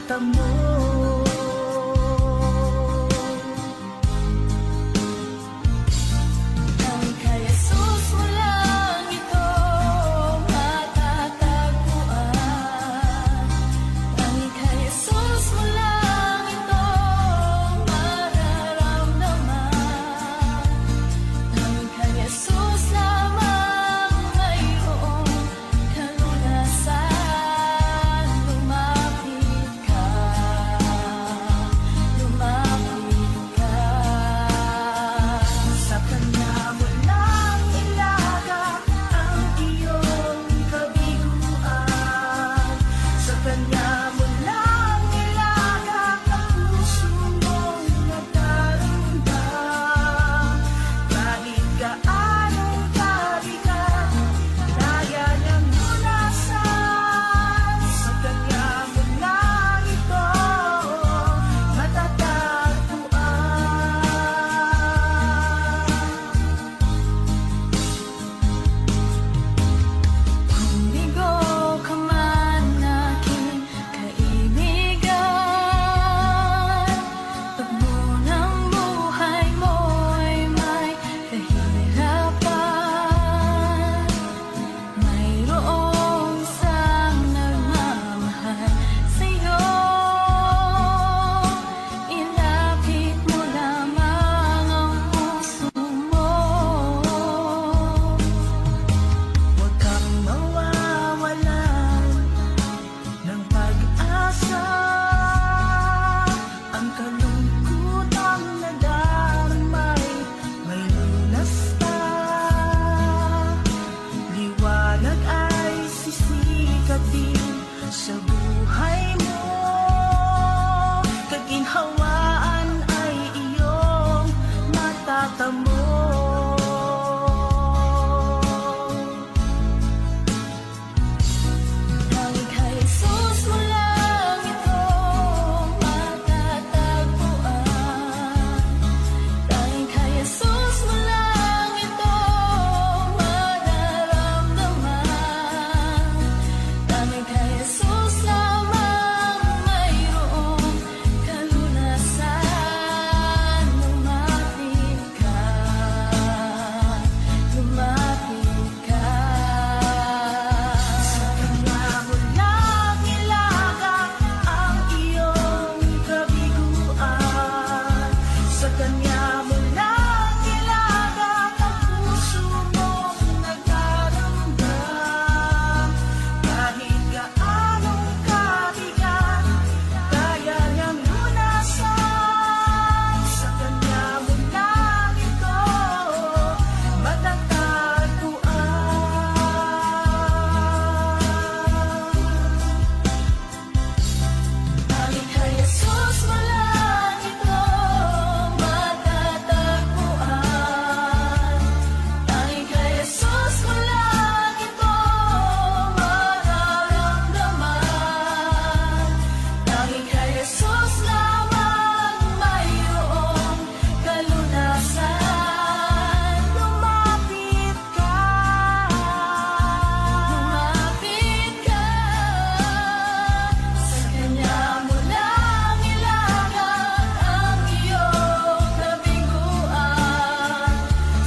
matatamo. Ang kay Jesus mo lang ito matatagpuan. Ang kay Jesus mo lang ito mararamdaman. Ang kay Jesus lamang mayroong kalunasan. Lumapit ka, lumapit ka. Sa Kanya mo lang ilagak ang iyong kabiguan. Sa Kanya mo lang ilagak ang puso mong nagdarumdam. Kahit gaanong kabigat, kaya niyang lunasan. Sa Kanya mo lang ito matatagpuan. Kung bigo ka man aking kaibigan, pagmo ng buhay mo'y may kahirapan, mayroong isang nagmamahal sa'yo. Ilapit mo lamang ang puso mo. Huwag kang mawawalan ng pag-asa. Ang kalungkutang nadarmay may lunas na. Liwanag ay sisikat din sa buhay mo. Kaginhawaan ay iyong matatamo. Ang kay Jesus mo lang ito matatagpuan. Ang kay Jesus mo lang ito mararamdaman. Ang kay Jesus lamang mayroong kalunasan. Lumapit ka, lumapit ka. Sa Kanya mo lang ilagak ang iyong kabiguan. Sa Kanya mo lang ilagak ang puso mong nagdarumdam. Kahit gaanong kabigat, kaya niyang lunasan. Sa Kanya mo lang ito matatagpuan. Ang kay Jesus mo lang ito matatagpuan. Ang kay Jesus mo lang ito mararamdaman. Ang kay Jesus lamang mayroong kalunasan. Lumapit ka, lumapit ka. Sa Kanya mo lang ilagak ang iyong kabiguan.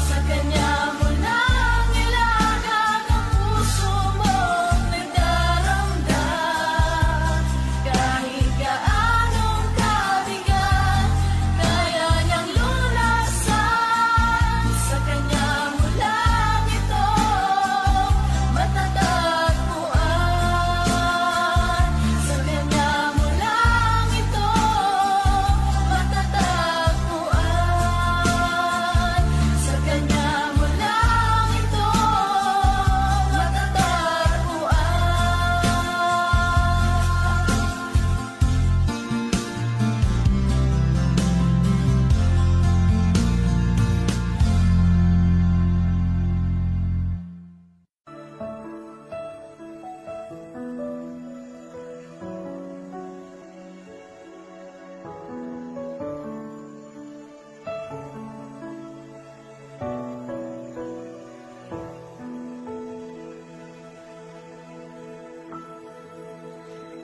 Sa Kanya mo lang ilagak ang puso mong nagdaramdam. Kahit gaanong kabigat, kaya niyang lunasan. Sa Kanya mo lang ito matatagpuan. Sa Kanya mo lang ito matatagpuan. Sa Kanya mo lang ito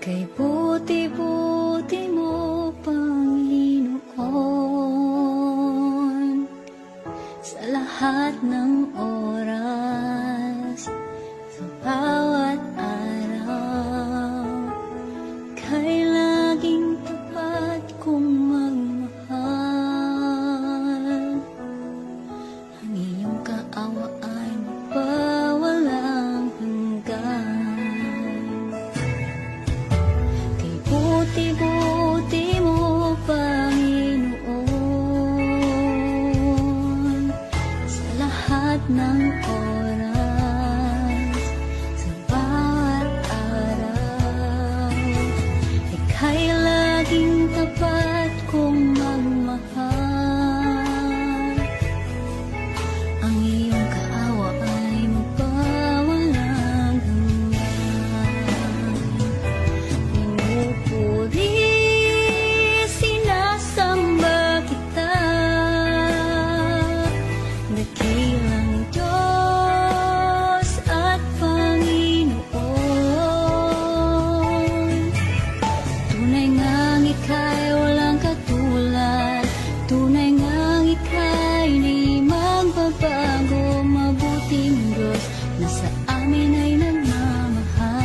Kay buti-buti buti mo, Panginoon, sa lahat ng oras, sa bawat araw. Ika'y laging tapat kong magmahal. Ang iyong kaawa ay magpawalang hanggan. Pinupuri, sinasamba kita, dakilang Diyos at Panginoon. Tunay ngang ika'y walang katulad, tunay ngang ika'y di magbabago, mabuting Diyos na sa amin ay nagmamahal.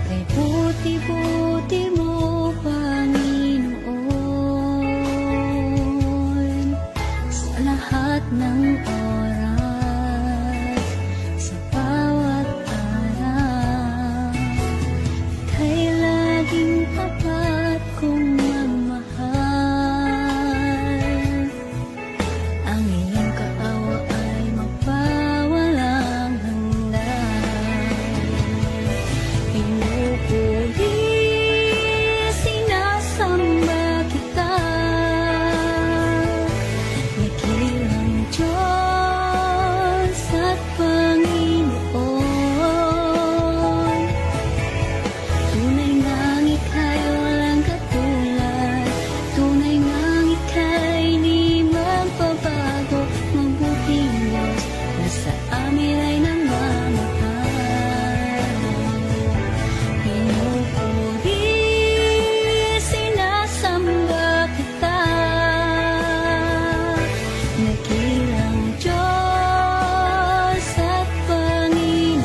Kay buti-buti mo, Panginoon, sa lahat ng oras, sa bawat araw. Ika'y laging tapat kong magmahal. Ang iyong kaawa ay magpawalang hanggan. Pinupuri, sinasamba kita, dakilang Diyos at Panginoon. Tunay ngang ika'y walang katulad, tunay ngang ika'y di magbabago, mabuting Diyos na sa amin ay nagmamahal. Pinupuri, sinasamba kita, dakilang Diyos at Panginoon.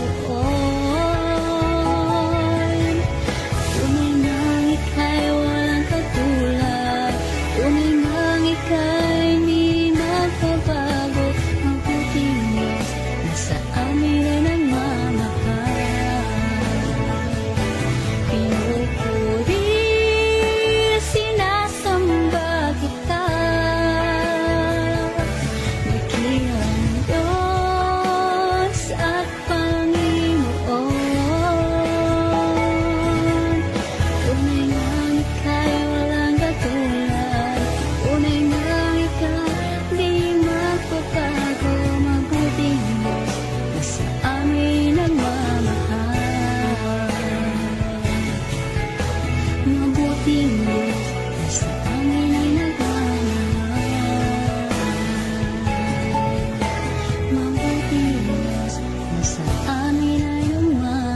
Tunay ngang ika'y walang katulad, tunay ngang ika'y di magbabago, mabuting Diyos na sa amin ay nagmamahal. Pinupuri, sinasamba kita, dakilang Diyos at Panginoon. Tunay ngang ika'y walang katulad, tunay ngang ika'y di magbabago, mabuting Diyos na sa amin nagmamahal. Mabuting Diyos na sa amin ay nagmamahal. Mabuting Diyos na sa amin ay nagmamahal.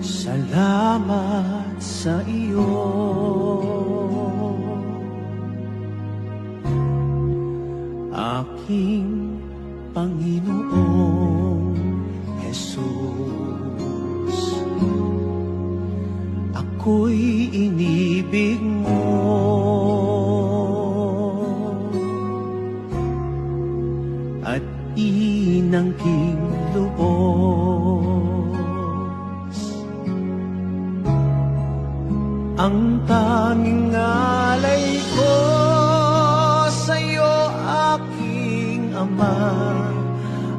Salamat sa iyo, aking Panginoong Jesus. Ako'y inibig mo, at inangking lubos. Ang tanging alay ko sa'yo, aking Ama,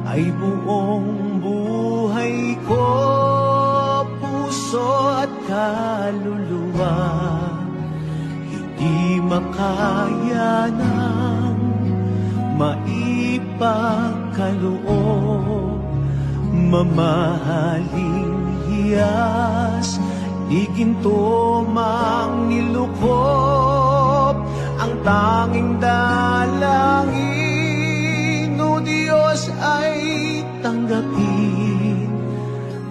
ay buong buhay ko, puso at kaluluwa. Hindi makaya ng maipagkaloob. Mamahaling hiyas, di ginto mang nilukop. Ang tanging dalangin, o Diyos, ay tanggapin.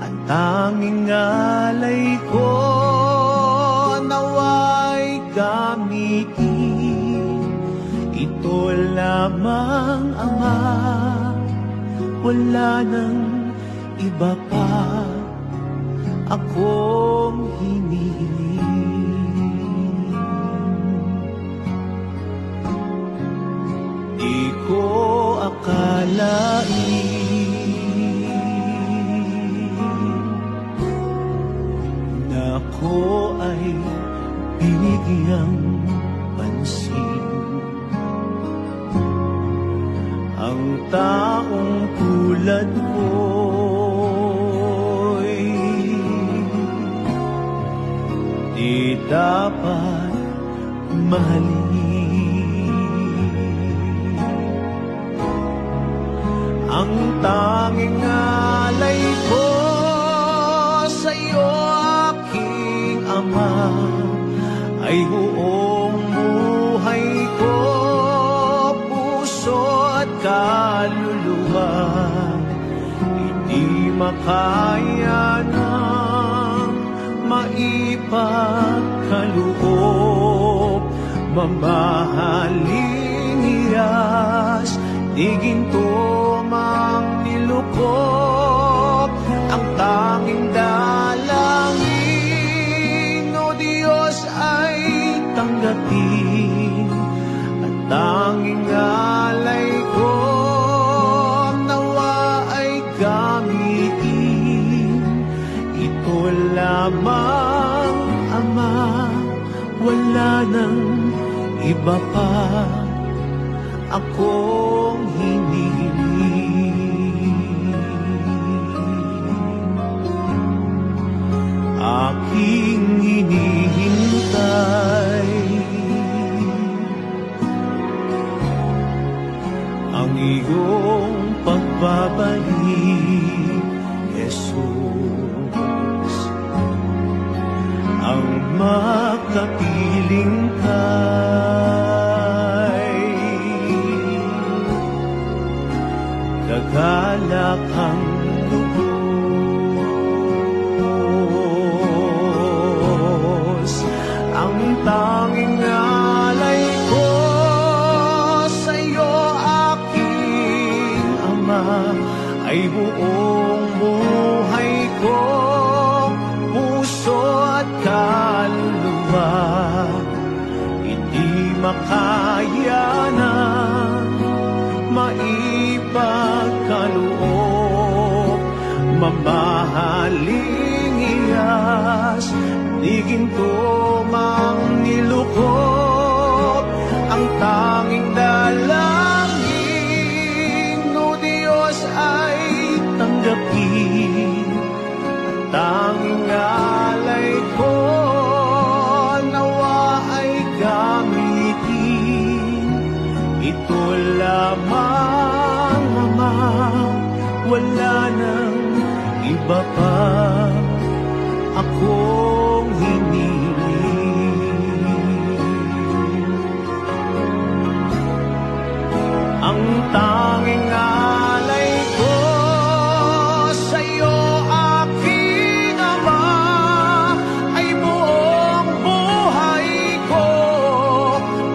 Ang tanging alay ko, naway gamitin. Ito lamang, Ama, wala nang iba pa akong hinihiling. Di ko akalain na ako ay binigyang pansin. Ang taong tulad ko'y di dapat mahalin. Ang tanging alay ko sa'yo, aking Ama, ay buong buhay ko, puso at kaluluwa. Hindi makaya ng maipagkaloob. Mamahaling hiyas, di ginto mang nilukop. Ang tanging dalangin, o Diyos, ay tanggapin. At tanging alay ko, nawa ay gamitin. Ito lamang, Ama, wala nang iba pa akong hinihiling. Aking hinihintay ang iyong pagbabalik, Jesus. Ang makapiling kay kagalakang lubos. Ang tanging alay ko sa'yo, aking Ama, ay buong buhay ko, puso at kaluluwa. Hindi makaya ng maipagkaloob. Mamahaling hiyas, di ginto mang nilukop. Ang tanging dalangin, o Diyos, ay tanggapin. Ang tanging alay ko, nawa ay gamitin. Ito lamang, Ama, wala nang iba pa akong hinihiling. Ang tanging alay ko sa'yo, aking Ama, ay buong buhay ko,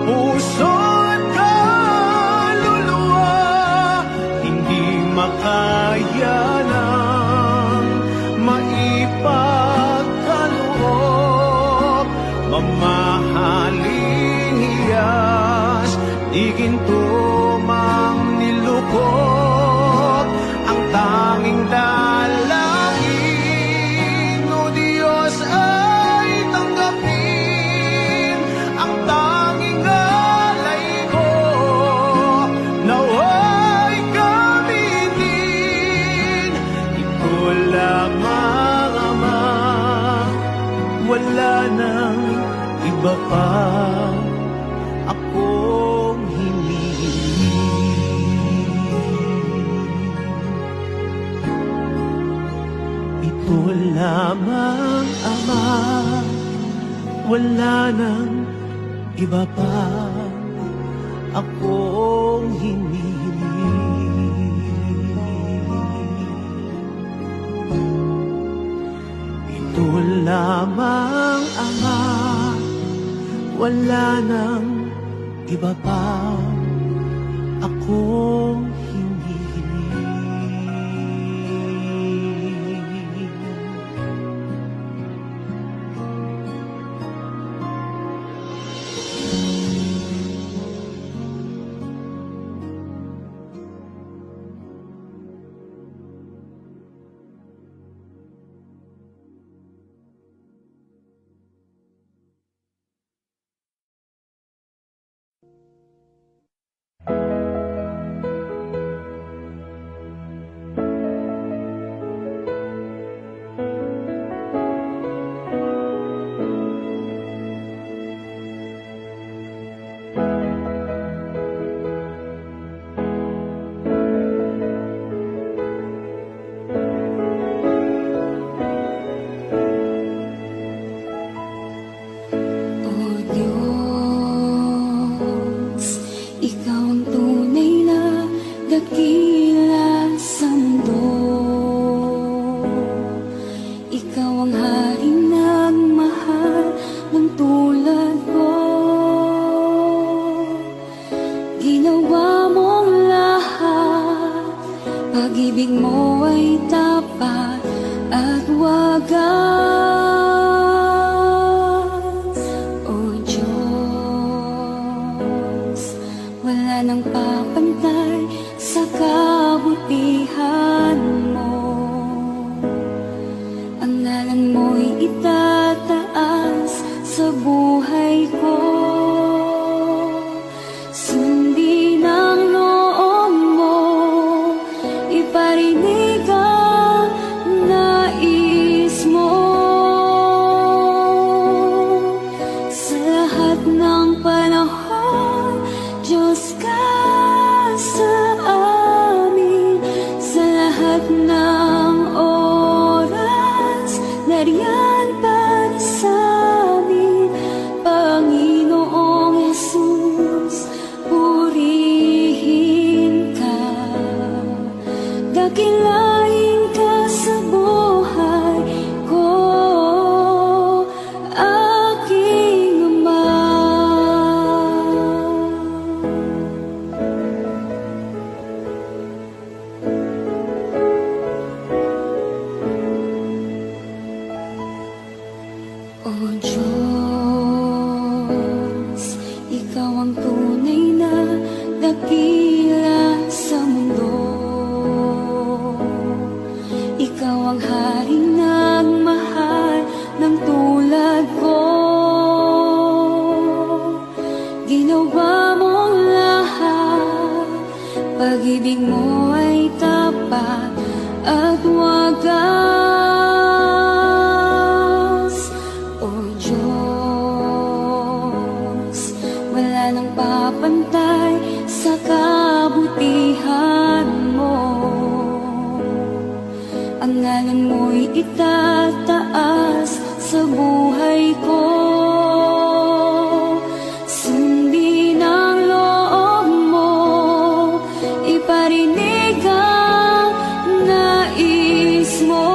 puso at kaluluwa. Hindi makaya ng maipagkaloob. Mamahaling hiyas, di ginto mang nilukop. Ang tanging dalangin, o Diyos, ay tanggapin. Ang tanging alay ko, naway gamitin. Ito lamang, Ama, wala nang iba pa akong hinihiling. lamang, Ama, wala nang iba pa akong hinihiling. Ito lamang, Ama, wala nang iba pa akong hinihiling. O Diyos, Ikaw ang tunay na dakila sa mundo. Ikaw ang haring nagmahal ng tulad ko. Ginawa mong lahat, pag-ibig mo ay tapat at wagas. O Diyos, wala nang papantay sa kabutihan mo. Ang ngalan mo'y itataas sa buhay ko. Sundin ang loob mo, iparinig ang nais mo. Sa lahat ng panahon, Diyos ka sa amin. Sa lahat ng oras, nariyan para sa amin. Panginoong Jesus, purihin ka. Dakilain ka sa buhay ko, aking Ama. O Diyos, Ikaw ang tunay na dakila sa mundo. Ikaw ang haring nagmahal ng tulad ko. Ginawa mong lahat, pag-ibig mo ay tapat at wagas. O Diyos, wala nang papantay sa kabutihan mo. Ang ngalan mo'y itataas sa buhay ko. Sundin ang loob mo, iparinig ang nais mo.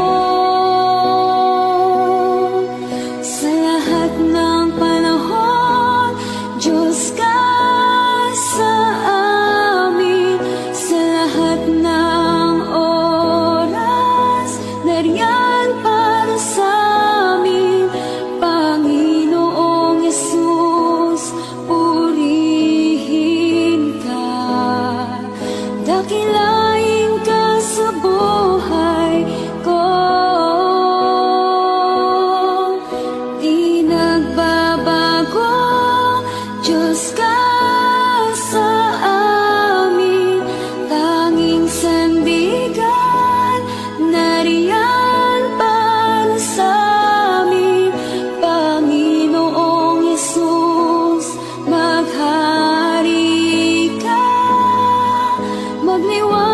Sa lahat ng panahon, Diyos ka sa amin. Sa lahat ng oras, nariyan para sa amin. Panginoong Jesus, purihin ka. Dakilain ka sa buhay ko. Di nagbabago, Diyos ka sa amin. Tanging sandigan, nariyan para sa amin. Panginoong Jesus, maghari ka, magliwanag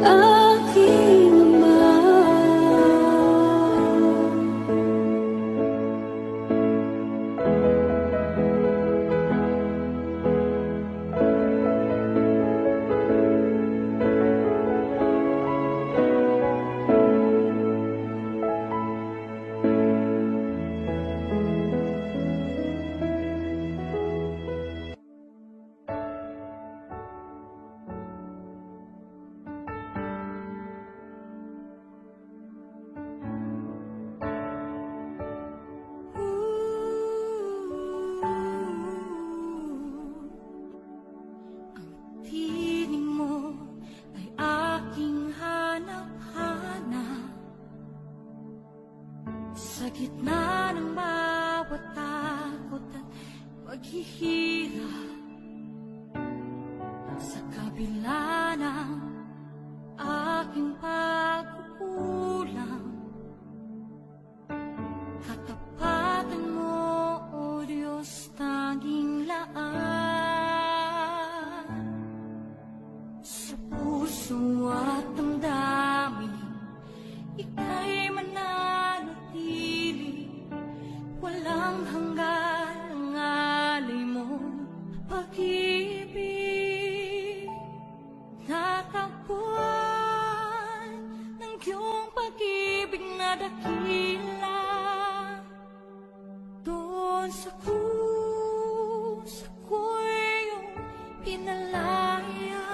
aking ama. Ang tinig mo ay aking hanap-hanap sa gitna ng bawat takot at paghihirap, sa kabila ng aking pagkukulang. Katapatan mo, O Diyos, tanging laan sa puso at damdamin. Ika'y mananatili, walang hanggan ang alay mong pag-ibig. Natagpuan ng iyong pag-ibig na dakila. Doon sa krus, ako'y iyong pinalaya.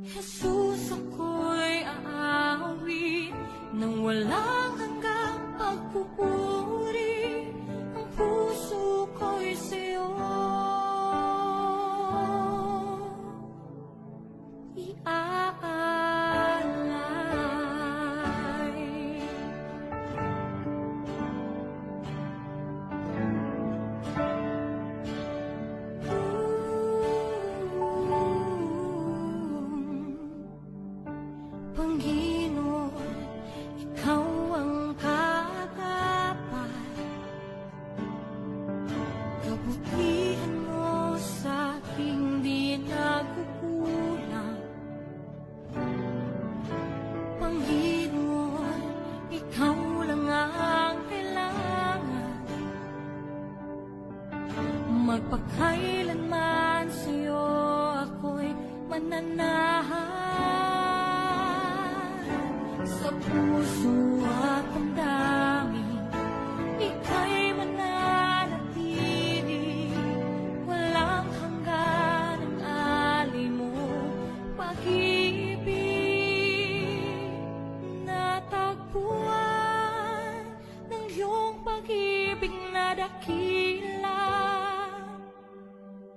Jesus, ako'y aawit nang walang hanggang pagpupuri. Ang puso ko'y sa'yo iaalay. Panginoon, ikaw ang katapat. Kabutihan mo sa aking di nagkukulang. Panginoon, ikaw lang ang kailangan. Magpakailanman sa'yo ako'y mananahan. Sa puso at damdamin, ika'y mananatili. Walang hanggan ang alay mo pag-ibig. Natagpuan ng iyong pag-ibig na dakila.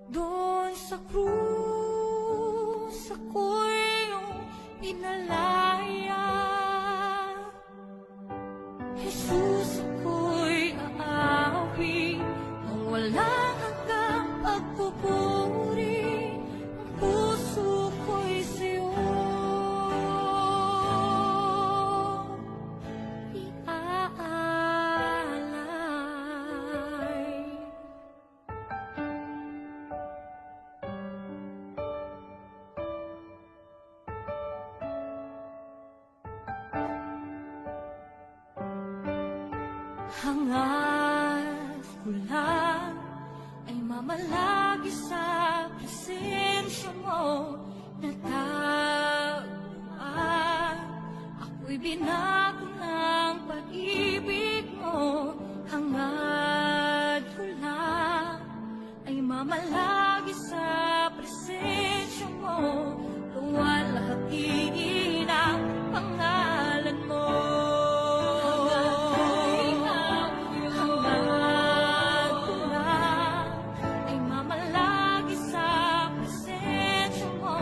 Doon sa krus, ako'y iyong pinalaya. Jesus, ako'y aawit nang walang hanggang pagpupuri. Ang puso ko'y sa'yo iaalay. Hangad ko lang ay mamalagi sa presensya mo. Natagpuan, ako'y binago ng pag-ibig mo. Hangad ko lang ay mamalagi sa presensya mo. Luwalhati ang pangalan mo. Hangad ko lang ay mamalagi sa presensya mo.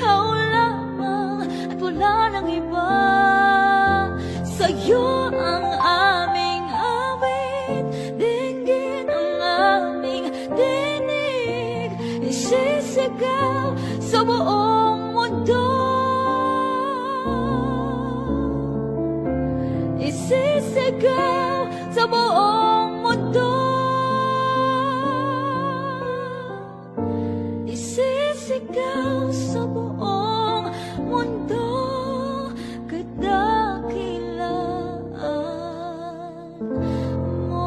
ikaw lamang at wala nang iba. Sa'yo ang aming awit, dinggin ang aming dinig, isisigaw sa buong mundo, isisigaw sa buong mundo, isisigaw sa buong mundo, kadakilaan mo.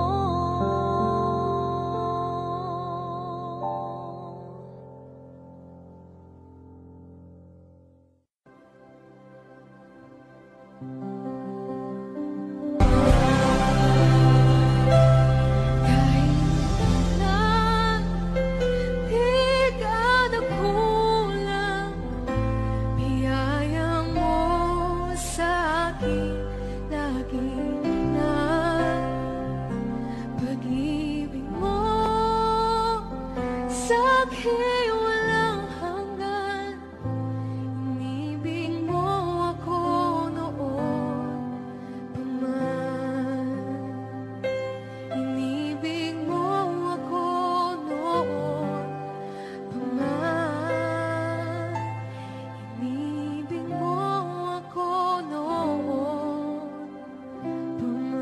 Kahit na di ka nagkulang, biyaya mo sa akin lagi na. Pag-ibig mo sa akin walang hanggan, inibig mo ako noon pa man. Inibig mo ako noon pa man. Inibig mo ako noon pa man.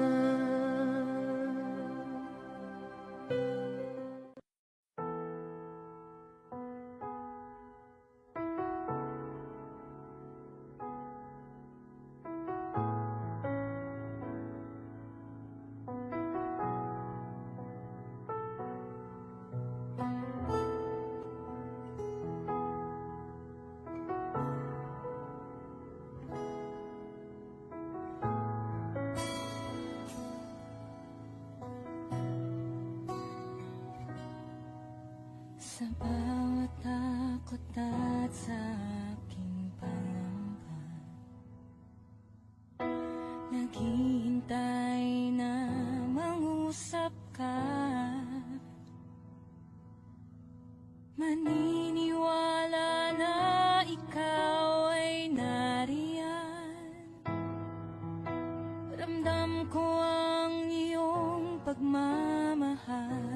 Sa bawat takot at sa aking panampan, naghihintay na mangusap ka. Maniniwala na ikaw ay nariyan. Ramdam ko ang iyong pagmamahal.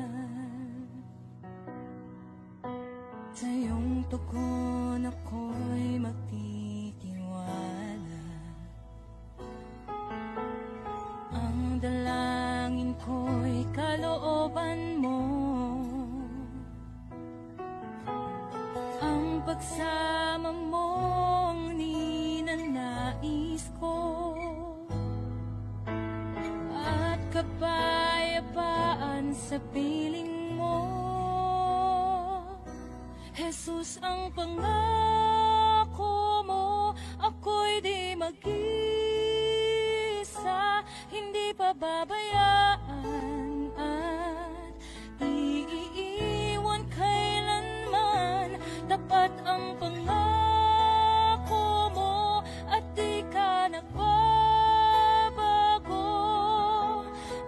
Sa iyong tugon ako'y magtitiwala. Ang dalangin ko'y kalooban mo. Ang pagsama mo ang ninanais ko. At kapayapaan sa piling mo. Jesus, ang pangako mo, ako'y di mag-isa, hindi pababayaan at iiwan kailanman. Tapat ang pangako mo at di ka nagbabago.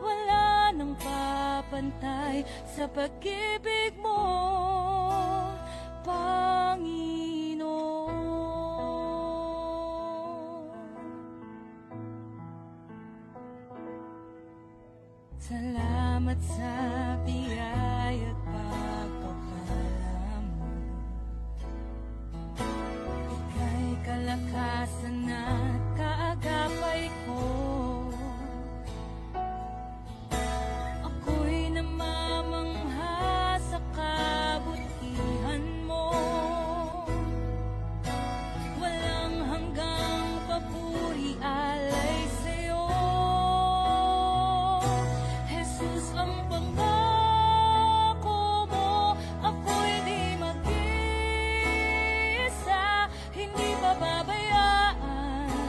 Wala nang papantay sa pag-ibig mo, Panginoon. Salamat sa biyaya at pagpapala mo. Ika'y kalakasan at kaagapay ko. Ako'y namamangha sa kabutihan mo. Walang hanggang papuri alay sa'yo. Jesus, ang pangako mo, ako'y di mag-isa, hindi pababayaan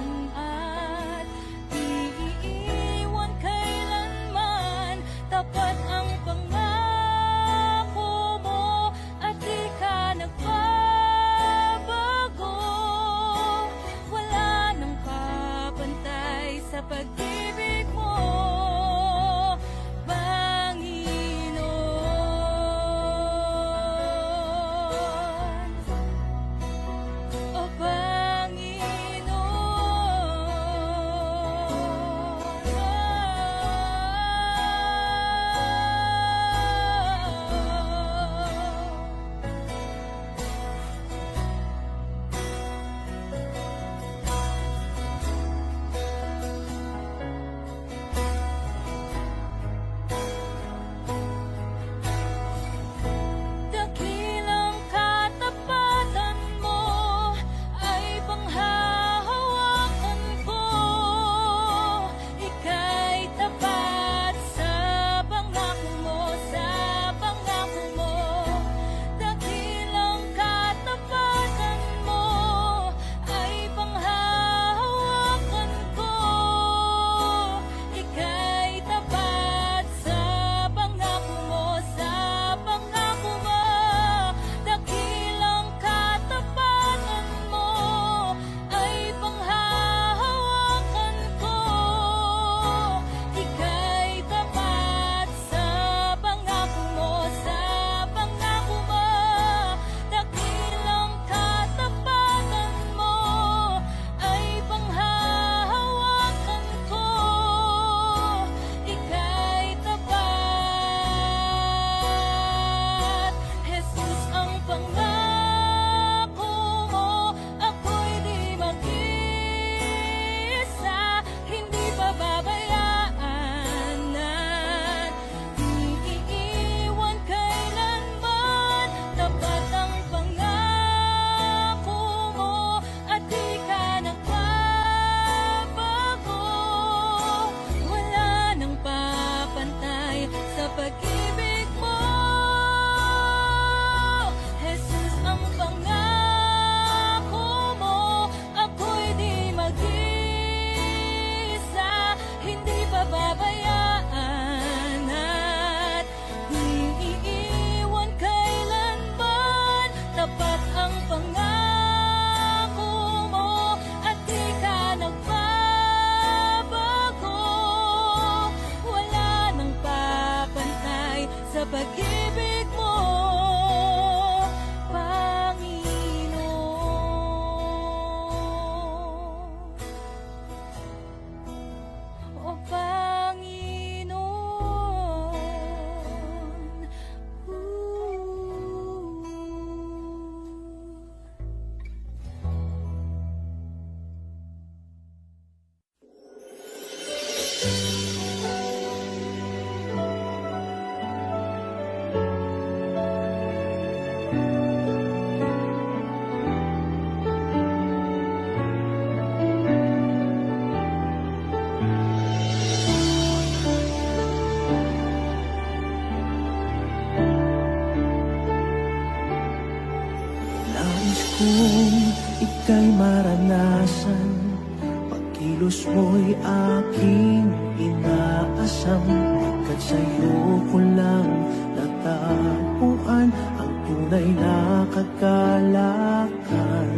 kong ika'y maranasan, pagkilos mo'y aking inaasam. Pagkat sa'yo ko lang natapuan ang tunay na kagalakan.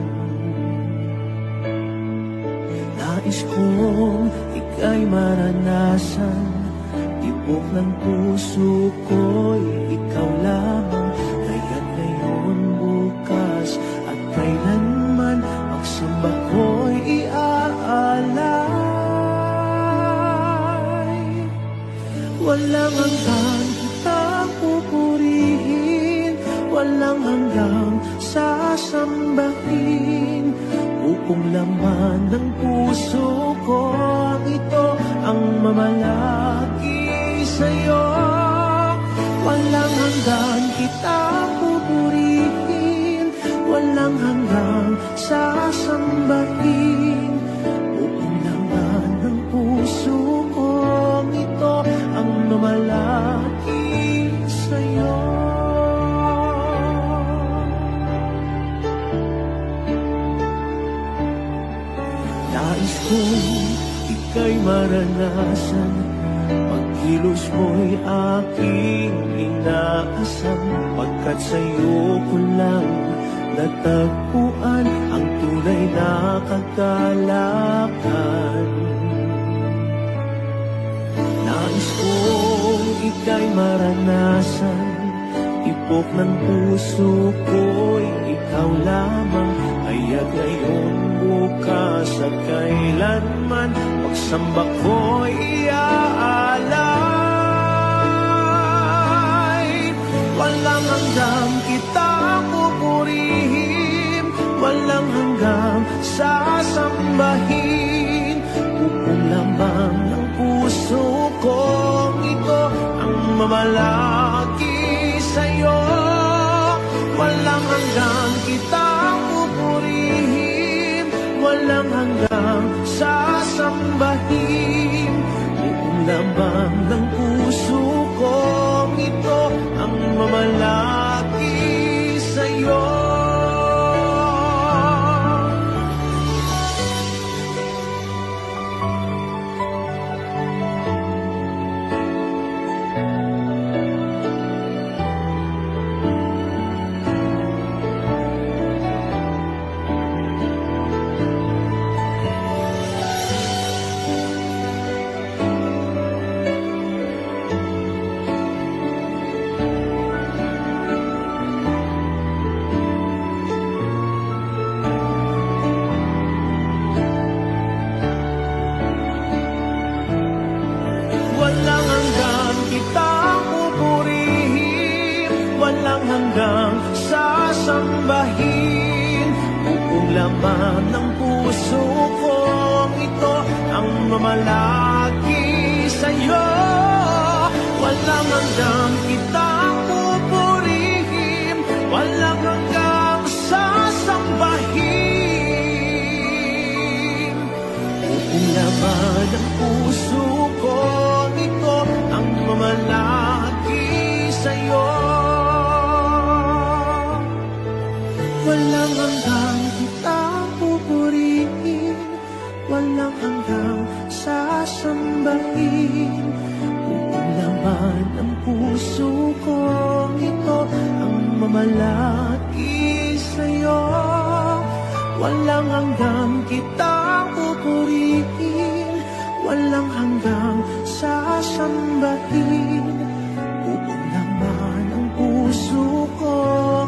Nais kong ika'y maranasan, tibok ng puso ko'y ikaw lamang. Kaya't ngayon, bukas at kailanman, pagsamba ko'y iaalay. Walang hanggang kitang pupurihin, walang hanggang sasambahin. Buong laman ng puso ko ito ang mamalagi sa'yo. Walang hanggan kitang pupurihin, walang hanggang sasambahin. Buong laman ng puso ko ito ang mamalagi sa'yo. Nais kong ika'y maranasan, pagkilos mo'y aking inaasam. Pagkat sa'yo ko lang natagpuan ang tunay na kagalakan. Nais kong ika'y maranasan, tibok ng puso ko'y ikaw lamang. Kaya't ngayon, bukas at kailanman, pagsamba ko'y iaalay. Walang hanggang kitang pupurihin, walang hanggang sasambahin. Buong laman ng puso ko ito ang mamalagi sa'yo. Walang hanggang kitang pupurihin, walang hanggang sasambahin. Buong laman ng puso ko ito ang mamalagi sa'yo. Walang hanggang kitang pupurihin, walang hanggang sasambahin. Buong laman ng puso ko ito ang mamalagi sa'yo. Walang hanggang kitang pupurihin, walang hanggang sasambahin. Buong laman ng puso ko ito ang mamalagi sa'yo. Walang hanggang kitang pupurihin, walang hanggang sasambahin. Buong laman ng puso ko ito ang mamalagi sa'yo. Walang hanggang kitang pupurihin, walang hanggang sasambahin. Buong laman ng puso ko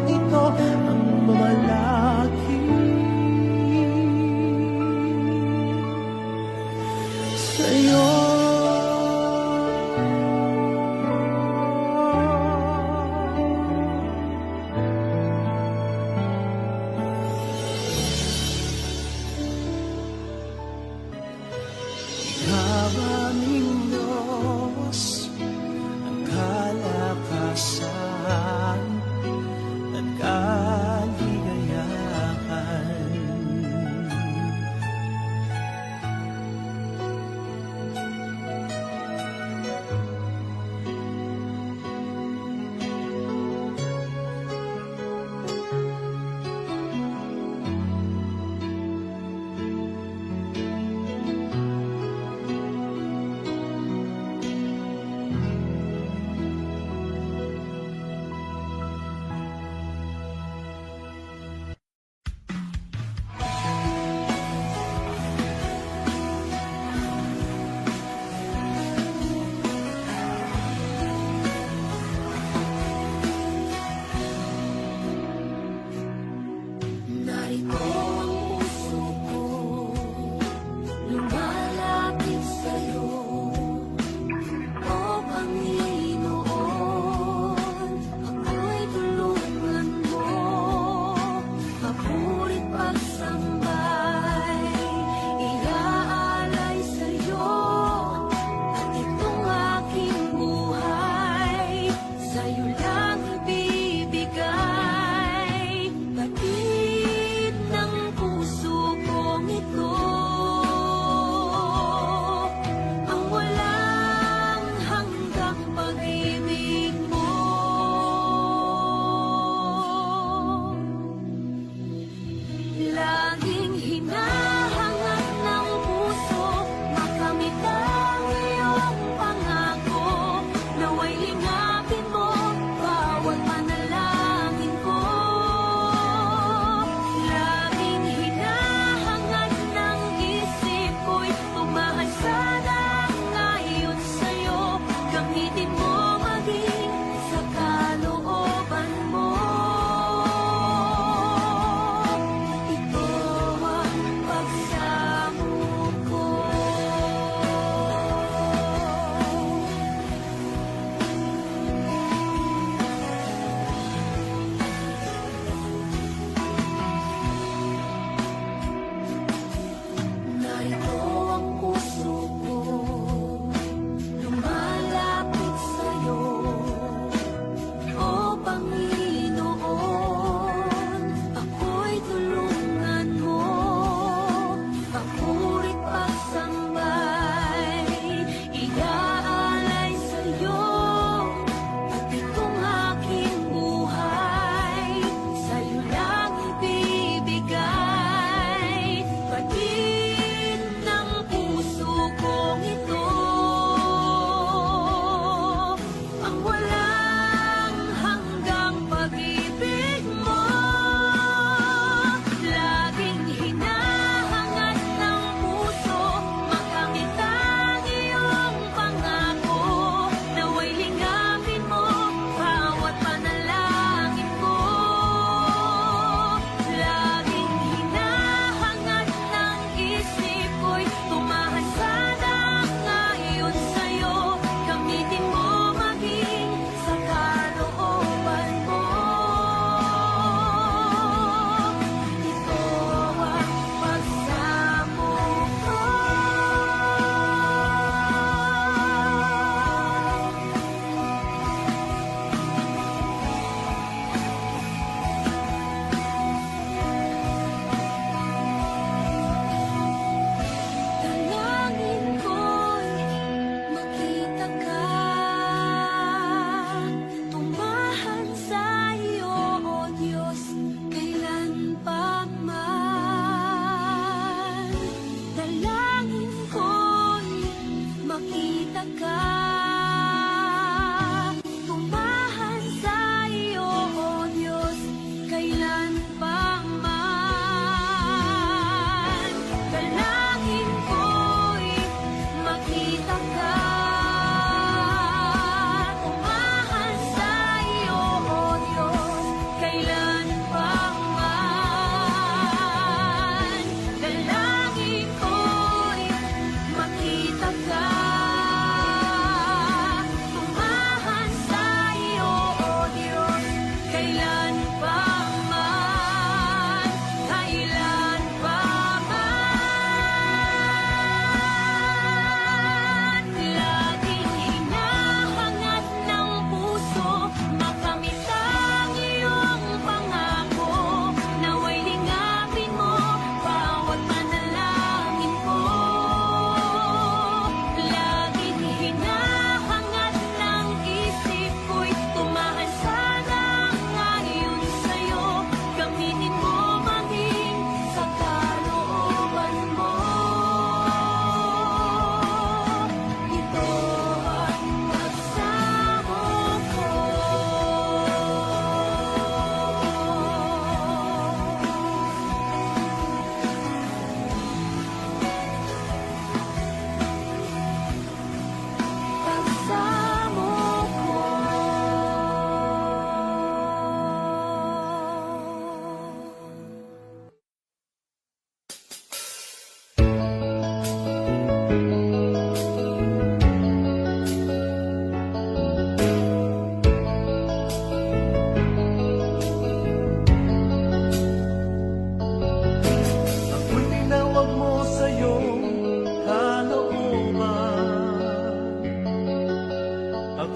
ito ang mamalagi sa'yo. Ikaw aming Diyos, ang kalakasan at kaligayahan.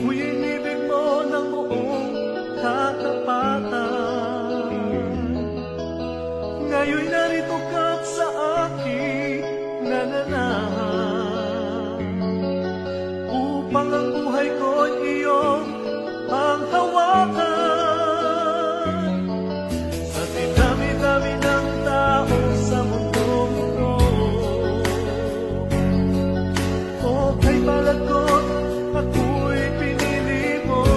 Ako'y inibig mo ng buong katapatan. Ngayon'y narito ka sa aking nananahan, upang ang buhay ko'y iyong ang hawakan. Sa dinami-dami ng tao sa mundong ito, o kay balagot ako'y pinili mo.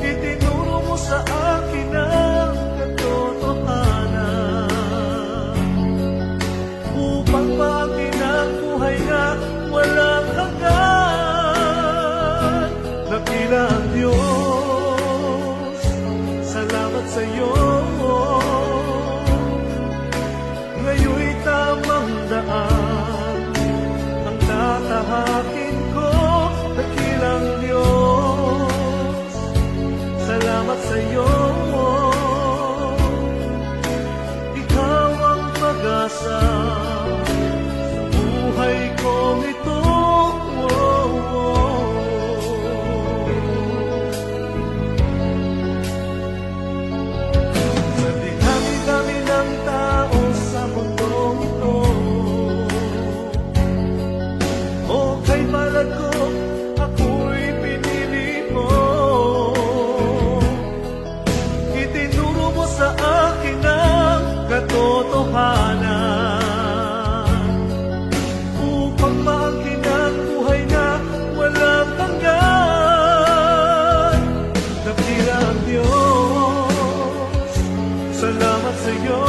Itinuro mo sa akin ang katotohanan, upang maakin ang buhay na walang hanggan. Dakila ang Diyos, salamat sa iyo. Ngayon'y tamang daan ang tatahakin ko. Dakilang Diyos, salamat sa iyo. Ikaw ang pag-asa sa buhay kong ito. Sa dinami-dami ng tao sa mundong ito, o kay palad ko ako'y pinili mo. Itinuro mo sa akin ang katotohanan, upang maangkin ang buhay na walang hanggan. Dakila ang Diyos, salamat sa iyo.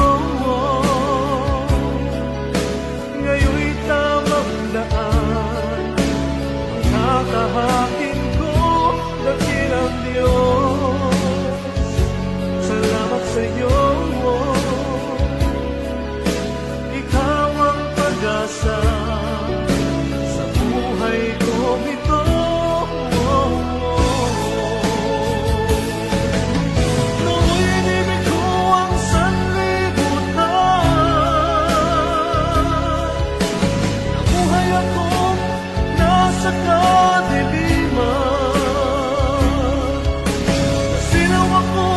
Ngayon'y tamang daan ang tatahakin ko. Dakilang Diyos, salamat sa iyo. Ikaw ang pag-asa sa buhay kong ito. Nooy inibig ko ang sanlibutan, nabuhay akong nasa kadiliman. Nasilaw ako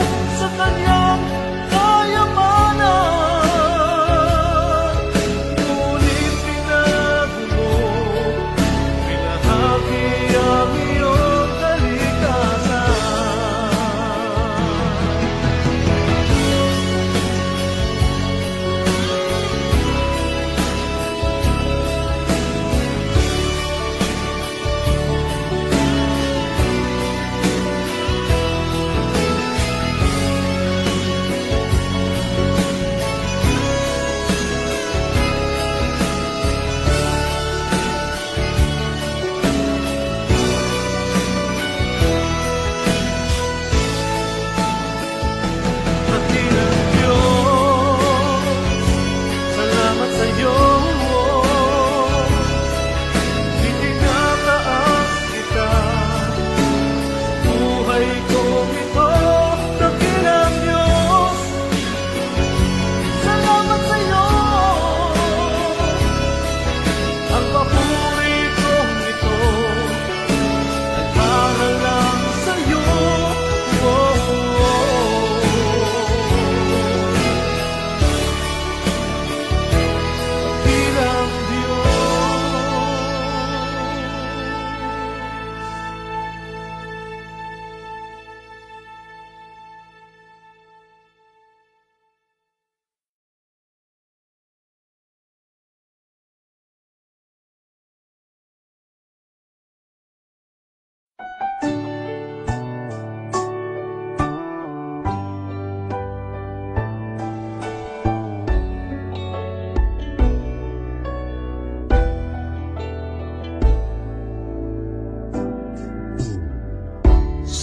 sa kanyang kayamanan, ngunit pinago mo, pinahagi ang iyong kalikasan. Dakilang Diyos, salamat sa iyo. Itinataas kita sa buhay kong ito. Dakilang Diyos, salamat sa iyo. Ang papuri kong ito ay para lang sa iyo. Dakilang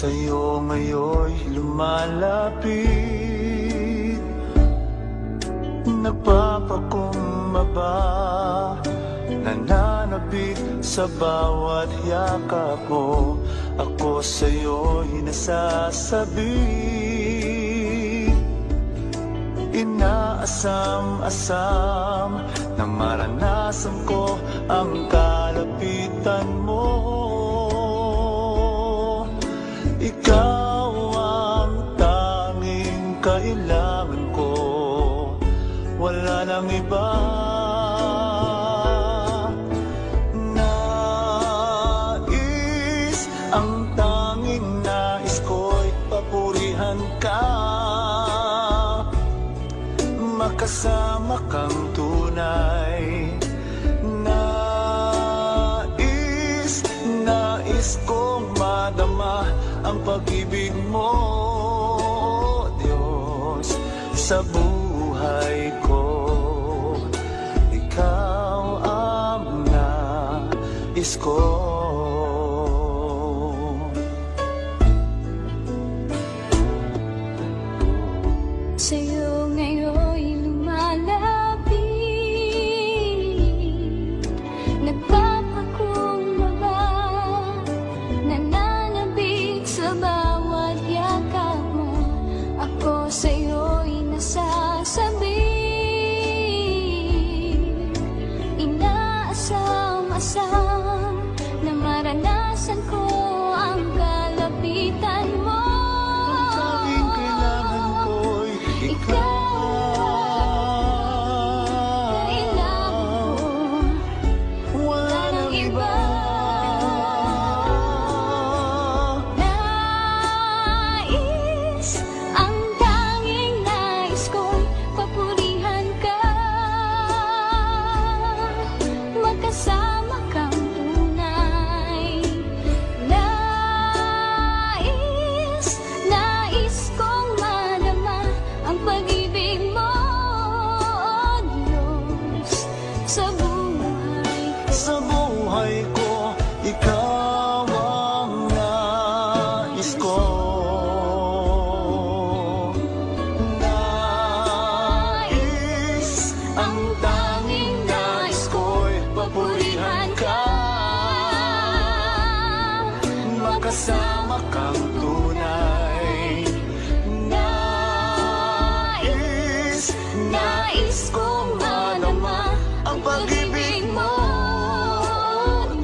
sa'yo ngayon'y lumalapit, nagpapakumbaba, nananabik sa bawat yakap mo. Ako sa'yo'y nasasabi, inaasam-asam na maranasan ko ang kalapitan mo. walang iba. Nais, ang tanging nais ko'y papurihan ka, makasama kang tunay. Nais kong madama ang pag-ibig mo, Diyos, sa buhay ko. Ikaw ang nais ko. Sa'yo ngayon'y lumalapit, nagpapakumbaba, nananabik sa bawat yakap mo. Ako sa'yo'y nasasabi, inaasam-asam na maranasan ko ang kalapitan mo. Ang tanging kailangan ko'y Kailangan ko, wala nang iba. nais, ang tanging nais ko'y papurihan ka, magkasama kang tunay. Nais kong madama ang pag-ibig mo, Diyos, sa buhay ko. Sa buhay ko, ikaw ang nais ko. Nais, ang tanging nais ko'y papurihan ka, makasama kang tunay. Nais kong madama ang pag-ibig mo,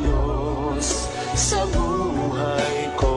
Diyos, sa buhay ko.